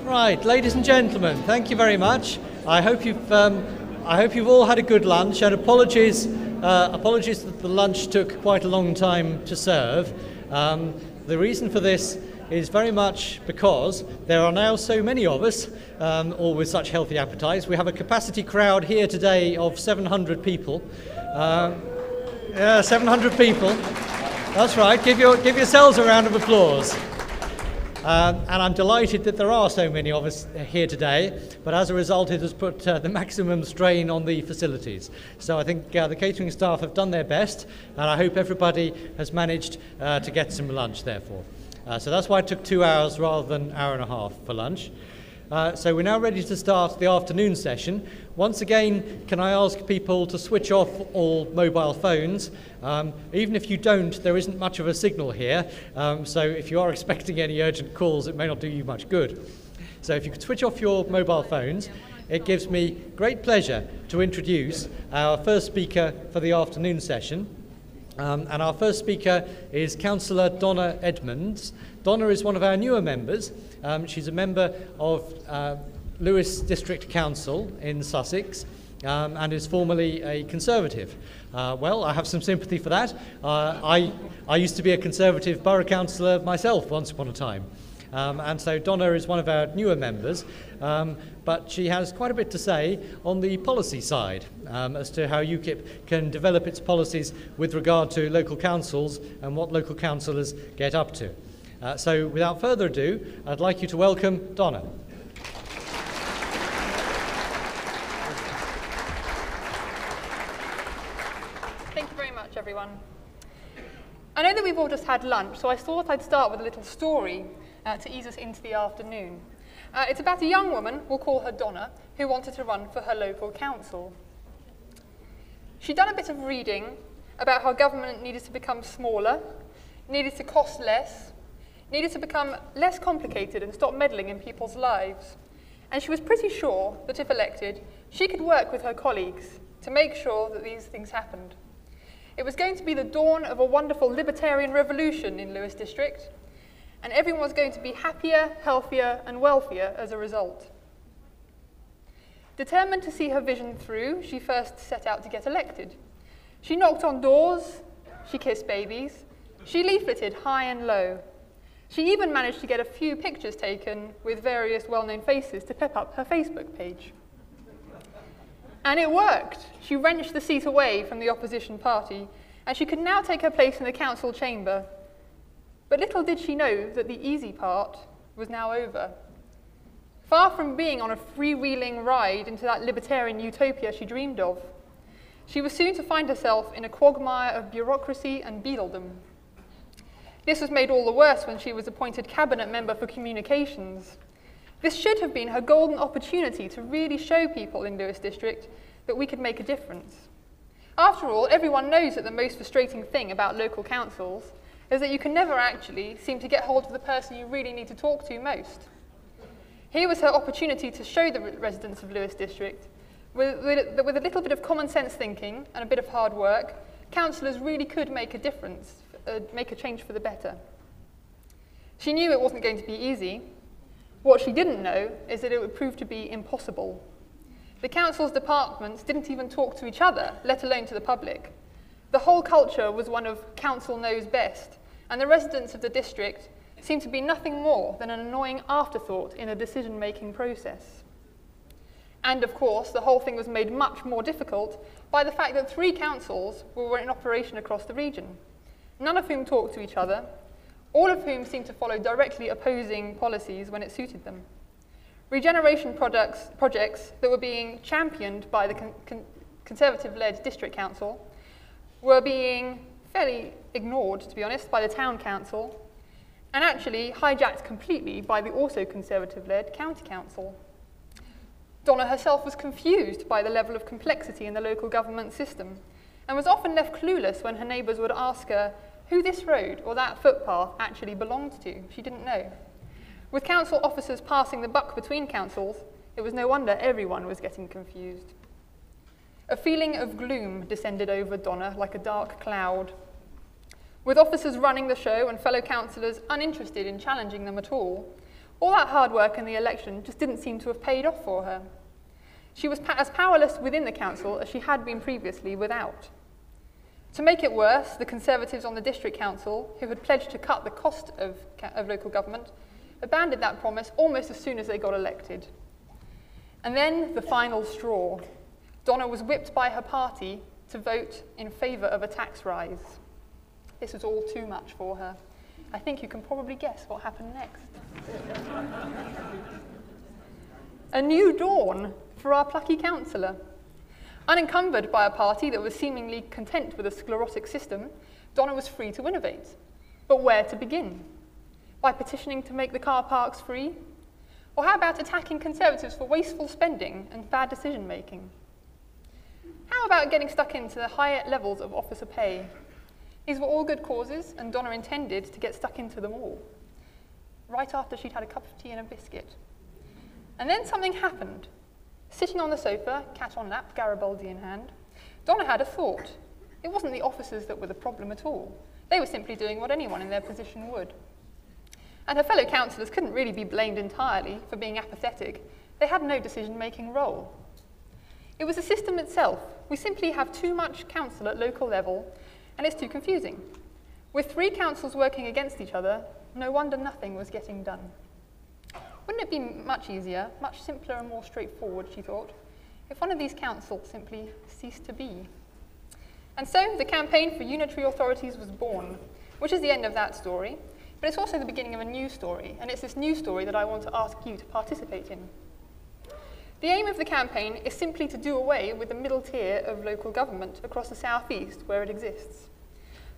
Right, ladies and gentlemen, thank you very much. I hope you've all had a good lunch, and apologies that the lunch took quite a long time to serve. The reason for this is very much because there are now so many of us, all with such healthy appetites. We have a capacity crowd here today of 700 people. 700 people. That's right. Give yourselves a round of applause. And I'm delighted that there are so many of us here today, but as a result it has put the maximum strain on the facilities. So I think the catering staff have done their best, and I hope everybody has managed to get some lunch therefore. So that's why it took 2 hours rather than an hour and a half for lunch. So we're now ready to start the afternoon session. Once again, can I ask people to switch off all mobile phones? Even if you don't, there isn't much of a signal here, so if you are expecting any urgent calls, it may not do you much good. So if you could switch off your mobile phones, it gives me great pleasure to introduce our first speaker for the afternoon session. And our first speaker is Councillor Donna Edmonds. Donna is one of our newer members. She's a member of Lewes District Council in Sussex and is formerly a Conservative. Well, I have some sympathy for that. I used to be a Conservative borough councillor myself once upon a time. And so Donna is one of our newer members, but she has quite a bit to say on the policy side as to how UKIP can develop its policies with regard to local councils and what local councillors get up to. So without further ado, I'd like you to welcome Donna. Thank you very much, everyone. I know that we've all just had lunch, so I thought I'd start with a little story to ease us into the afternoon. It's about a young woman, we'll call her Donna, who wanted to run for her local council. She'd done a bit of reading about how government needed to become smaller, needed to cost less, needed to become less complicated and stop meddling in people's lives. And she was pretty sure that if elected, she could work with her colleagues to make sure that these things happened. It was going to be the dawn of a wonderful libertarian revolution in Lewes District, and everyone was going to be happier, healthier, and wealthier as a result. Determined to see her vision through, she first set out to get elected. She knocked on doors, she kissed babies, she leafleted high and low. She even managed to get a few pictures taken with various well-known faces to pep up her Facebook page. And it worked. She wrenched the seat away from the opposition party, and she could now take her place in the council chamber. But little did she know that the easy part was now over. Far from being on a freewheeling ride into that libertarian utopia she dreamed of, she was soon to find herself in a quagmire of bureaucracy and beadledom. This was made all the worse when she was appointed cabinet member for communications. This should have been her golden opportunity to really show people in Lewes District that we could make a difference. After all, everyone knows that the most frustrating thing about local councils is that you can never actually seem to get hold of the person you really need to talk to most. Here was her opportunity to show the residents of Lewes District with a little bit of common sense thinking and a bit of hard work, councillors really could make a difference, make a change for the better. She knew it wasn't going to be easy. What she didn't know is that it would prove to be impossible. The council's departments didn't even talk to each other, let alone to the public. The whole culture was one of council knows best, and the residents of the district seemed to be nothing more than an annoying afterthought in a decision-making process. And of course, the whole thing was made much more difficult by the fact that 3 councils were in operation across the region, none of whom talked to each other, all of whom seemed to follow directly opposing policies when it suited them. Regeneration projects that were being championed by the Conservative-led district council were being fairly ignored, to be honest, by the town council, and actually hijacked completely by the also Conservative-led county council. Donna herself was confused by the level of complexity in the local government system, and was often left clueless when her neighbours would ask her who this road or that footpath actually belonged to. She didn't know. With council officers passing the buck between councils, it was no wonder everyone was getting confused. A feeling of gloom descended over Donna like a dark cloud. With officers running the show and fellow councillors uninterested in challenging them at all, All that hard work in the election just didn't seem to have paid off for her. She was as powerless within the council as she had been previously without. To make it worse, the Conservatives on the district council, who had pledged to cut the cost of local government, abandoned that promise almost as soon as they got elected. And then the final straw. Donna was whipped by her party to vote in favour of a tax rise. This was all too much for her. I think you can probably guess what happened next. A new dawn for our plucky councillor. Unencumbered by a party that was seemingly content with a sclerotic system, Donna was free to innovate. But where to begin? By petitioning to make the car parks free? Or how about attacking Conservatives for wasteful spending and bad decision-making? How about getting stuck into the higher levels of officer pay? These were all good causes, and Donna intended to get stuck into them all, right after she'd had a cup of tea and a biscuit. And then something happened. Sitting on the sofa, cat on lap, Garibaldi in hand, Donna had a thought. It wasn't the officers that were the problem at all. They were simply doing what anyone in their position would. And her fellow councillors couldn't really be blamed entirely for being apathetic. They had no decision-making role. It was the system itself. We simply have too much council at local level, and it's too confusing. With 3 councils working against each other, no wonder nothing was getting done. Wouldn't it be much easier, much simpler and more straightforward, she thought, if one of these councils simply ceased to be? And so the campaign for unitary authorities was born, which is the end of that story, but it's also the beginning of a new story, and it's this new story that I want to ask you to participate in. The aim of the campaign is simply to do away with the middle tier of local government across the southeast where it exists.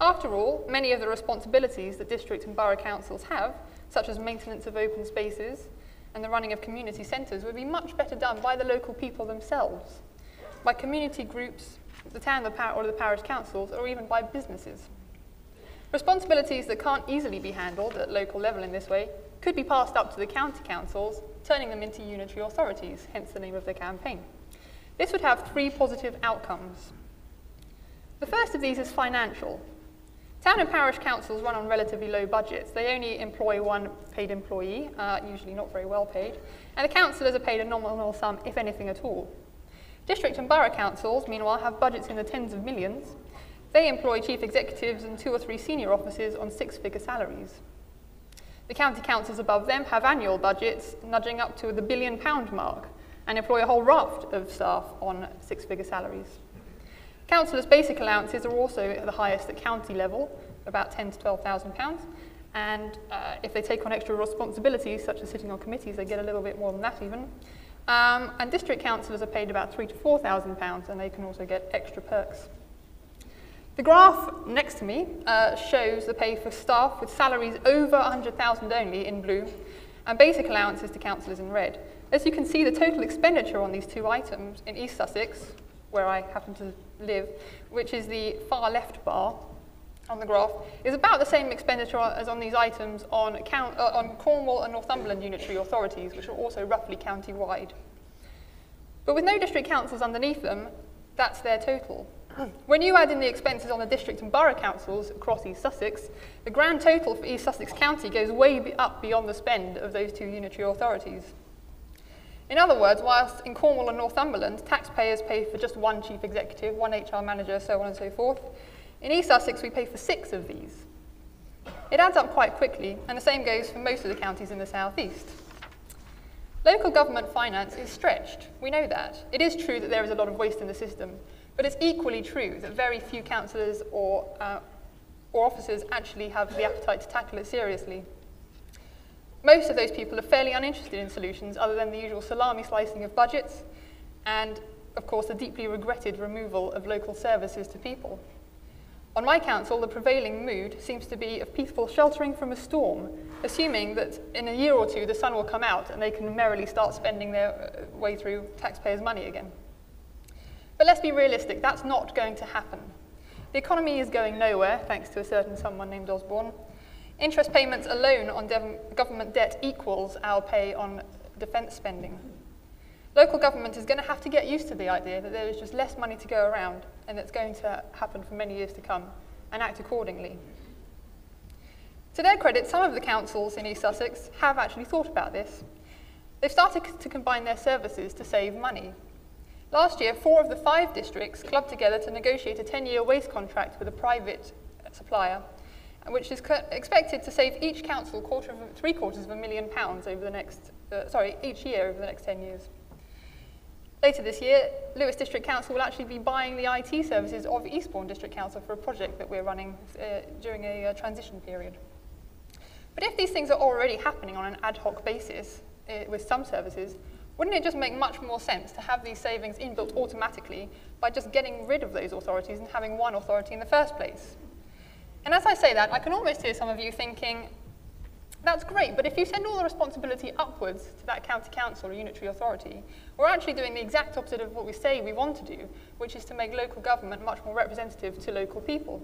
After all, many of the responsibilities that district and borough councils have, such as maintenance of open spaces and the running of community centres, would be much better done by the local people themselves, by community groups, the town or the parish councils, or even by businesses. Responsibilities that can't easily be handled at local level in this way could be passed up to the county councils, turning them into unitary authorities, hence the name of the campaign. This would have 3 positive outcomes. The first of these is financial. Town and parish councils run on relatively low budgets. They only employ 1 paid employee, usually not very well paid, and the councillors are paid a nominal sum, if anything at all. District and borough councils, meanwhile, have budgets in the tens of millions. They employ chief executives and 2 or 3 senior officers on 6-figure salaries. The county councils above them have annual budgets nudging up to the £1 billion mark and employ a whole raft of staff on 6-figure salaries. Councillors' basic allowances are also at the highest at county level, about £10,000 to £12,000, and if they take on extra responsibilities, such as sitting on committees, they get a little bit more than that even. And district councillors are paid about £3,000 to £4,000, and they can also get extra perks. The graph next to me shows the pay for staff with salaries over £100,000 only in blue, and basic allowances to councillors in red. As you can see, the total expenditure on these 2 items in East Sussex, where I happen to live, which is the far left bar on the graph, is about the same expenditure as on these items on Cornwall and Northumberland unitary authorities, which are also roughly county-wide. But with no district councils underneath them, that's their total. When you add in the expenses on the district and borough councils across East Sussex, the grand total for East Sussex County goes way up beyond the spend of those 2 unitary authorities. In other words, whilst in Cornwall and Northumberland, taxpayers pay for just 1 chief executive, 1 HR manager, so on and so forth, in East Sussex we pay for 6 of these. It adds up quite quickly, and the same goes for most of the counties in the southeast. Local government finance is stretched, we know that. It is true that there is a lot of waste in the system, but it's equally true that very few councillors or officers actually have the appetite to tackle it seriously. Most of those people are fairly uninterested in solutions other than the usual salami slicing of budgets and, of course, the deeply regretted removal of local services to people. On my council, the prevailing mood seems to be of people sheltering from a storm, assuming that in a year or 2 the sun will come out and they can merrily start spending their way through taxpayers' money again. But let's be realistic, that's not going to happen. The economy is going nowhere, thanks to a certain someone named Osborne. Interest payments alone on government debt equals our pay on defence spending. Local government is going to have to get used to the idea that there is just less money to go around, and that's going to happen for many years to come, and act accordingly. To their credit, some of the councils in East Sussex have actually thought about this. They've started to combine their services to save money. Last year, 4 of the 5 districts clubbed together to negotiate a 10-year waste contract with a private supplier, which is expected to save each council £750,000 over the next, each year over the next 10 years. Later this year, Lewes District Council will actually be buying the IT services of Eastbourne District Council for a project that we're running during a transition period. But if these things are already happening on an ad hoc basis with some services, wouldn't it just make much more sense to have these savings inbuilt automatically by just getting rid of those authorities and having one authority in the first place? And as I say that, I can almost hear some of you thinking, that's great, but if you send all the responsibility upwards to that county council or unitary authority, we're actually doing the exact opposite of what we say we want to do, which is to make local government much more representative to local people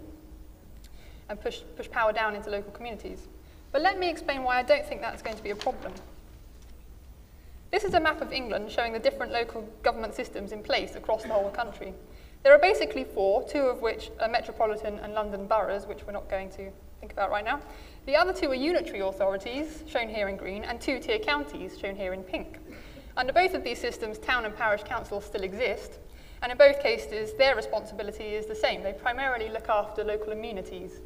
and push power down into local communities. But let me explain why I don't think that's going to be a problem. This is a map of England showing the different local government systems in place across the whole country. There are basically 4, 2 of which are metropolitan and London boroughs, which we're not going to think about right now. The other 2 are unitary authorities, shown here in green, and 2-tier counties, shown here in pink. Under both of these systems, town and parish councils still exist, and in both cases, their responsibility is the same. They primarily look after local amenities.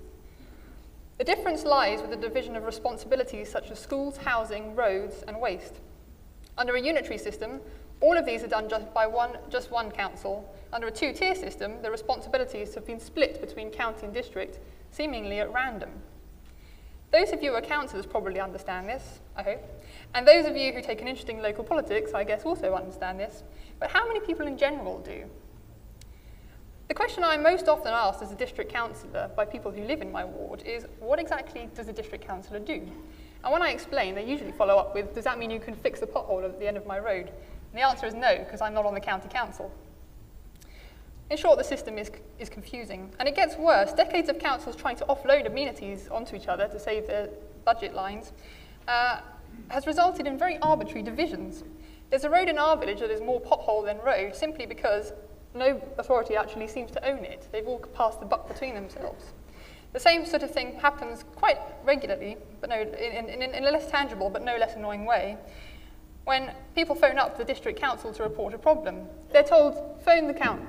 The difference lies with the division of responsibilities such as schools, housing, roads, and waste. Under a unitary system, all of these are done just one council. Under a 2-tier system, the responsibilities have been split between county and district, seemingly at random. Those of you who are councillors probably understand this, I hope. And those of you who take an interest in local politics, I guess, also understand this. But how many people in general do? The question I'm most often asked as a district councillor by people who live in my ward is, what exactly does a district councillor do? And when I explain, they usually follow up with, does that mean you can fix the pothole at the end of my road? And the answer is no, because I'm not on the county council. In short, the system is confusing. And it gets worse. Decades of councils trying to offload amenities onto each other to save their budget lines has resulted in very arbitrary divisions. There's a road in our village that is more pothole than road, simply because no authority actually seems to own it. They've all passed the buck between themselves. The same sort of thing happens quite regularly, but in a less tangible but no less annoying way, when people phone up the district council to report a problem. They're told, phone the county.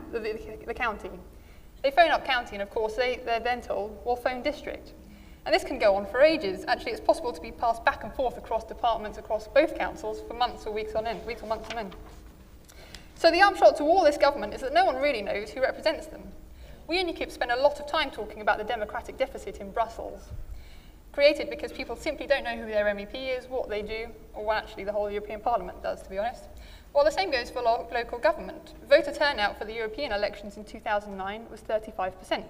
They phone up county, and of course they're then told, well, phone district. And this can go on for ages. Actually, it's possible to be passed back and forth across departments, across both councils, for months or weeks or months on end. So the upshot to all this government is that no one really knows who represents them. We only spend a lot of time talking about the democratic deficit in Brussels, created because people simply don't know who their MEP is, what they do, or what actually the whole European Parliament does, to be honest. Well, the same goes for local government. Voter turnout for the European elections in 2009 was 35%.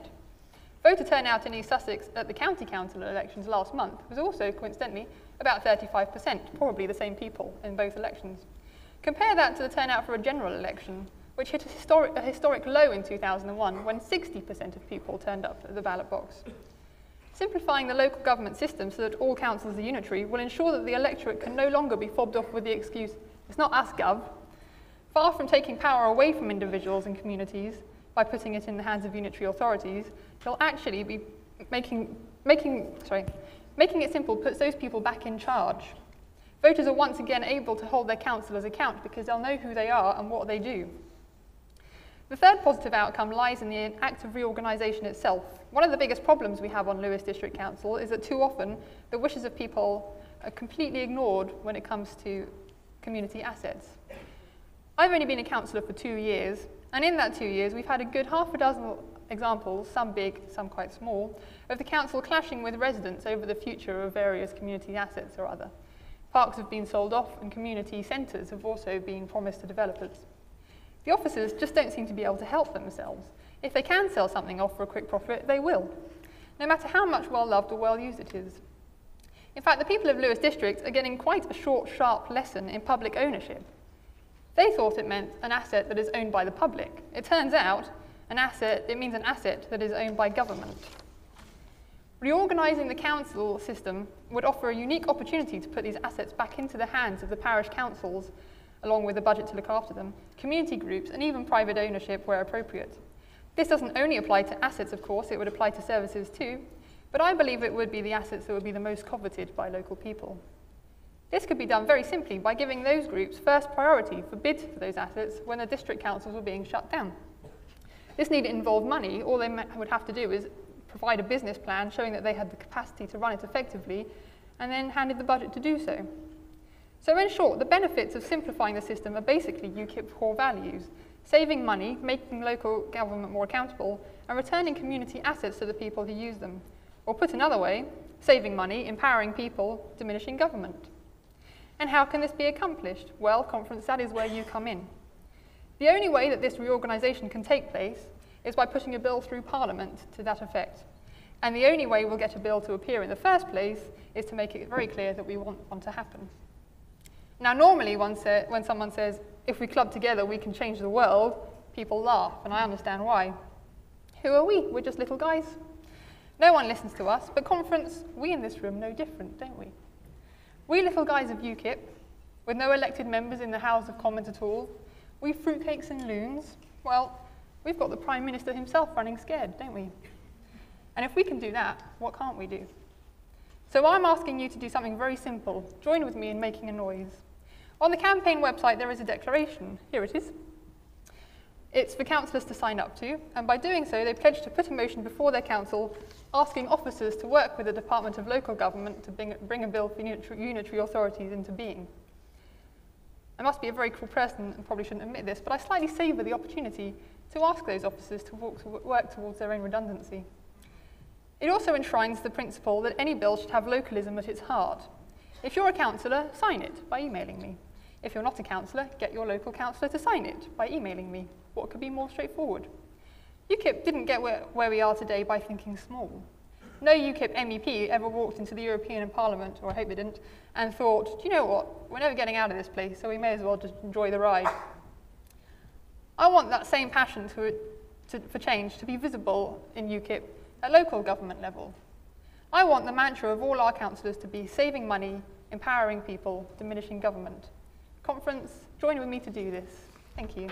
Voter turnout in East Sussex at the county council elections last month was also, coincidentally, about 35%, probably the same people in both elections. Compare that to the turnout for a general election, which hit a historic low in 2001, when 60% of people turned up at the ballot box. Simplifying the local government system so that all councils are unitary will ensure that the electorate can no longer be fobbed off with the excuse, it's not us, Gov. Far from taking power away from individuals and communities by putting it in the hands of unitary authorities, they'll actually be making it simple puts those people back in charge. Voters are once again able to hold their councillors account because they'll know who they are and what they do. The third positive outcome lies in the act of reorganisation itself. One of the biggest problems we have on Lewes District Council is that too often the wishes of people are completely ignored when it comes to community assets. I've only been a councillor for 2 years, and in that 2 years we've had a good half a dozen examples, some big, some quite small, of the council clashing with residents over the future of various community assets or other. Parks have been sold off and community centres have also been promised to developers. The officers just don't seem to be able to help themselves. If they can sell something off for a quick profit, they will, no matter how much well-loved or well-used it is. In fact, the people of Lewes District are getting quite a short, sharp lesson in public ownership. They thought it meant an asset that is owned by the public. It turns out it means an asset that is owned by government. Reorganising the council system would offer a unique opportunity to put these assets back into the hands of the parish councils, along with a budget to look after them, community groups, and even private ownership where appropriate. This doesn't only apply to assets, of course, it would apply to services too. but I believe it would be the assets that would be the most coveted by local people. This could be done very simply by giving those groups first priority for bids for those assets when the district councils were being shut down. This needn't involve money. All they would have to do is provide a business plan showing that they had the capacity to run it effectively, and then handed the budget to do so. So in short, the benefits of simplifying the system are basically UKIP's core values: saving money, making local government more accountable, and returning community assets to the people who use them. Or put another way, saving money, empowering people, diminishing government. And how can this be accomplished? Well, conference, that is where you come in. The only way that this reorganisation can take place is by putting a bill through Parliament to that effect. And the only way we'll get a bill to appear in the first place is to make it very clear that we want one to happen. Now, normally when someone says, if we club together, we can change the world, people laugh, and I understand why. Who are we? We're just little guys. No one listens to us, but conference, we in this room know different, don't we? We little guys of UKIP, with no elected members in the House of Commons at all, we fruitcakes and loons, well, we've got the Prime Minister himself running scared, don't we? And if we can do that, what can't we do? So I'm asking you to do something very simple. Join with me in making a noise. On the campaign website, there is a declaration. Here it is. It's for councillors to sign up to, and by doing so, they pledge to put a motion before their council asking officers to work with the Department of Local Government to bring a bill for unitary authorities into being. I must be a very cruel person and probably shouldn't admit this, but I slightly savour the opportunity to ask those officers to work towards their own redundancy. It also enshrines the principle that any bill should have localism at its heart. If you're a councillor, sign it by emailing me. If you're not a councillor, get your local councillor to sign it by emailing me. What could be more straightforward? UKIP didn't get where we are today by thinking small. No UKIP MEP ever walked into the European Parliament, or I hope they didn't, and thought, do you know what, we're never getting out of this place, so we may as well just enjoy the ride. I want that same passion for change to be visible in UKIP at local government level. I want the mantra of all our councillors to be saving money, empowering people, diminishing government. Conference, join with me to do this. Thank you.